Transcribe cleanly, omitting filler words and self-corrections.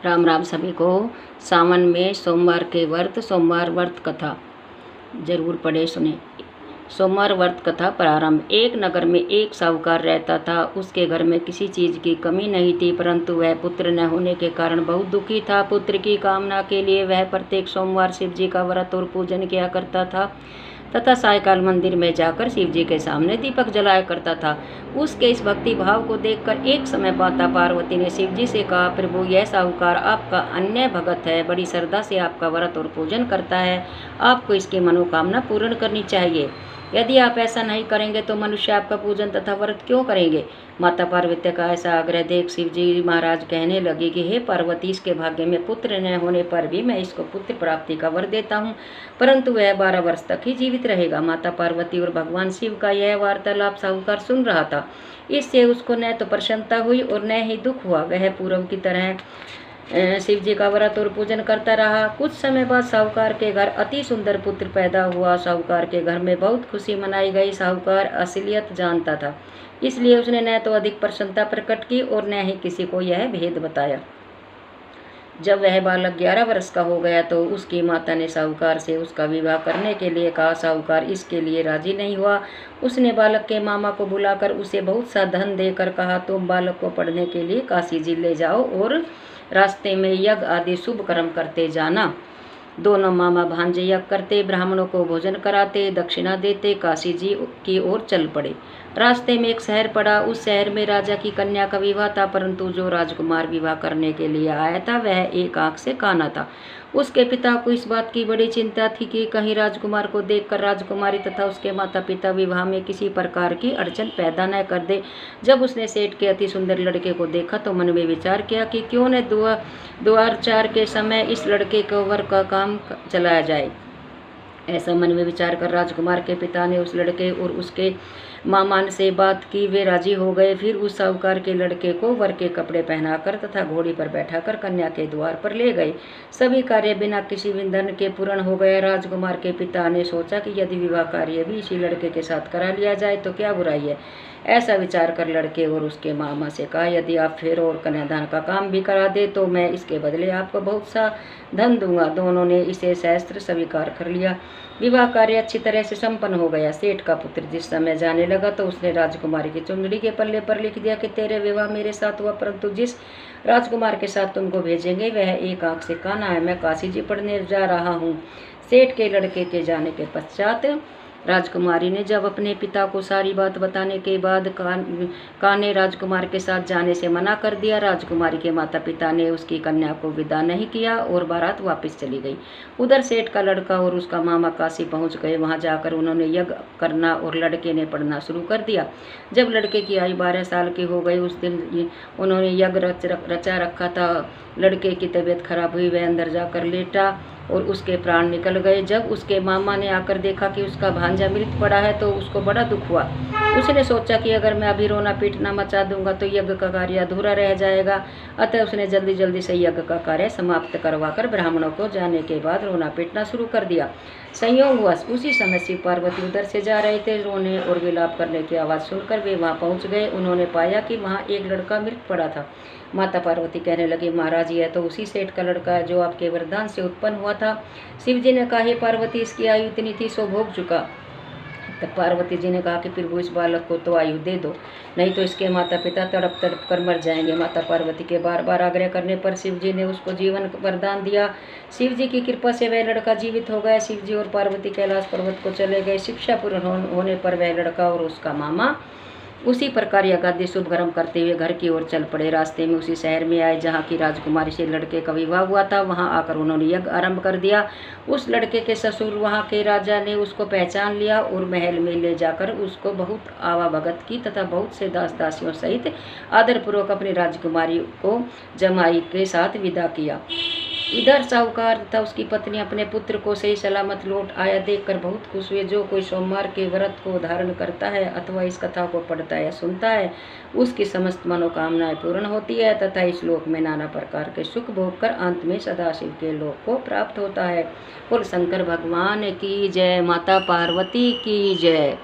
राम राम सभी को। सावन में सोमवार के व्रत, सोमवार व्रत कथा जरूर पढ़े सुने। सोमवार व्रत कथा प्रारंभ। एक नगर में एक साहूकार रहता था। उसके घर में किसी चीज की कमी नहीं थी, परंतु वह पुत्र न होने के कारण बहुत दुखी था। पुत्र की कामना के लिए वह प्रत्येक सोमवार शिव जी का व्रत और पूजन किया करता था तथा सायकाल मंदिर में जाकर शिव जी के सामने दीपक जलाया करता था। उसके इस भक्ति भाव को देखकर एक समय माता पार्वती ने शिव जी से कहा, प्रभु, यह साहूकार आपका अन्य भगत है, बड़ी श्रद्धा से आपका व्रत और पूजन करता है। आपको इसकी मनोकामना पूर्ण करनी चाहिए। यदि आप ऐसा नहीं करेंगे तो मनुष्य आपका पूजन तथा व्रत क्यों करेंगे। माता पार्वती का ऐसा आग्रह देख शिव जी महाराज कहने लगे कि हे पार्वती, इसके भाग्य में पुत्र न होने पर भी मैं इसको पुत्र प्राप्ति का वर देता हूँ, परंतु वह 12 वर्ष तक ही जीवित रहेगा। माता पार्वती और भगवान शिव का यह वार्तालाप साहूकार सुन रहा था। इससे उसको न तो प्रसन्नता हुई और न ही दुख हुआ। वह पूर्व की तरह शिव जी का व्रत और पूजन करता रहा। कुछ समय बाद साहूकार के घर अति सुंदर पुत्र पैदा हुआ। साहूकार के घर में बहुत खुशी मनाई गई। साहूकार असलियत जानता था, इसलिए उसने न तो अधिक प्रसन्नता प्रकट की और न ही किसी को यह भेद बताया। जब वह बालक 11 वर्ष का हो गया तो उसकी माता ने साहूकार से उसका विवाह करने के लिए कहा। साहूकार इसके लिए राजी नहीं हुआ। उसने बालक के मामा को बुलाकर उसे बहुत सा धन देकर कहा, तुम बालक को पढ़ने के लिए काशी जी ले जाओ और रास्ते में यज्ञ आदि शुभ कर्म करते जाना। दोनों मामा भांजे यज्ञ करते, ब्राह्मणों को भोजन कराते, दक्षिणा देते, काशी जी की ओर चल पड़े। रास्ते में एक शहर पड़ा। उस शहर में राजा की कन्या का विवाह था, परंतु जो राजकुमार विवाह करने के लिए आया था वह एक आंख से काना था। उसके पिता को इस बात की बड़ी चिंता थी कि कहीं राजकुमार को देखकर राजकुमारी तथा उसके माता पिता विवाह में किसी प्रकार की अड़चन पैदा न कर दे। जब उसने सेठ के अति सुंदर लड़के को देखा तो मन में विचार किया कि क्यों न द्वारचार के समय इस लड़के को वर का काम चलाया जाए। ऐसा मन में विचार कर राजकुमार के पिता ने उस लड़के और उसके मामा से बात की। वे राजी हो गए। फिर उस साहूकार के लड़के को वर के कपड़े पहनाकर तथा घोड़ी पर बैठाकर कन्या के द्वार पर ले गए। सभी कार्य बिना किसी विघ्न के पूर्ण हो गया। राजकुमार के पिता ने सोचा कि यदि विवाह कार्य भी इसी लड़के के साथ करा लिया जाए तो क्या बुराई है। ऐसा विचार कर लड़के और उसके मामा से कहा, यदि आप फेर और कन्यादान का काम भी करा दे तो मैं इसके बदले आपको बहुत सा धन दूंगा। दोनों ने इसे सहस्त्र स्वीकार कर लिया। विवाह कार्य अच्छी तरह से संपन्न हो गया। सेठ का पुत्र जिस समय जाने लगा तो उसने राजकुमारी की चुंदड़ी के पल्ले पर लिख दिया कि तेरे विवाह मेरे साथ हुआ, परंतु जिस राजकुमार के साथ तुमको भेजेंगे वह एक आंख से काना है। मैं काशी जी पढ़ने जा रहा हूँ। सेठ के लड़के के जाने के पश्चात राजकुमारी ने जब अपने पिता को सारी बात बताने के बाद काने राजकुमार के साथ जाने से मना कर दिया। राजकुमारी के माता पिता ने उसकी कन्या को विदा नहीं किया और बारात वापस चली गई। उधर सेठ का लड़का और उसका मामा काशी पहुंच गए। वहां जाकर उन्होंने यज्ञ करना और लड़के ने पढ़ना शुरू कर दिया। जब लड़के की आयु 12 साल की हो गई, उस दिन उन्होंने यज्ञ रचा रखा था। लड़के की तबीयत खराब हुई। वह अंदर जाकर लेटा और उसके प्राण निकल गए। जब उसके मामा ने आकर देखा कि उसका भांजा मृत पड़ा है तो उसको बड़ा दुख हुआ। उसने सोचा कि अगर मैं अभी रोना पीटना मचा दूंगा तो यज्ञ का कार्य अधूरा रह जाएगा। अतः उसने जल्दी जल्दी से यज्ञ का कार्य समाप्त करवाकर ब्राह्मणों को जाने के बाद रोना पीटना शुरू कर दिया। संयोग हुआ उसी समय शिव पार्वती उधर से जा रहे थे। रोने और विलाप करने की आवाज़ सुनकर वे वहाँ पहुँच गए। उन्होंने पाया कि वहाँ एक लड़का मृत पड़ा था। माता पार्वती कहने लगी, महाराज, यह तो उसी सेठ का लड़का है जो आपके वरदान से उत्पन्न हुआ था। शिव जी ने कहा, हे पार्वती, इसकी आयु इतनी थी सो भोग चुका। तब पार्वती जी ने कहा कि प्रभु, इस बालक को तो आयु दे दो, नहीं तो इसके माता पिता तड़प तड़प कर मर जाएंगे। माता पार्वती के बार बार आग्रह करने पर शिव जी ने उसको जीवन वरदान दिया। शिव जी की कृपा से वह लड़का जीवित हो गया। शिव जी और पार्वती कैलाश पर्वत को चले गए। शिक्षा पूर्ण होने पर वह लड़का और उसका मामा उसी प्रकार यज्ञ शुभ कर्म करते हुए घर की ओर चल पड़े। रास्ते में उसी शहर में आए जहाँ की राजकुमारी से लड़के का विवाह हुआ था। वहाँ आकर उन्होंने यज्ञ आरंभ कर दिया। उस लड़के के ससुर वहाँ के राजा ने उसको पहचान लिया और महल में ले जाकर उसको बहुत आवाभगत की तथा बहुत से दास दासियों सहित आदरपूर्वक अपनी राजकुमारी को जमाई के साथ विदा किया। इधर साहूकार तथा उसकी पत्नी अपने पुत्र को सही सलामत लौट आया देखकर बहुत खुश हुए। जो कोई सोमवार के व्रत को धारण करता है अथवा इस कथा को पढ़ता है सुनता है, उसकी समस्त मनोकामनाएं पूर्ण होती है तथा इस लोक में नाना प्रकार के सुख भोग कर अंत में सदाशिव के लोक को प्राप्त होता है। और शंकर भगवान की जय, माता पार्वती की जय।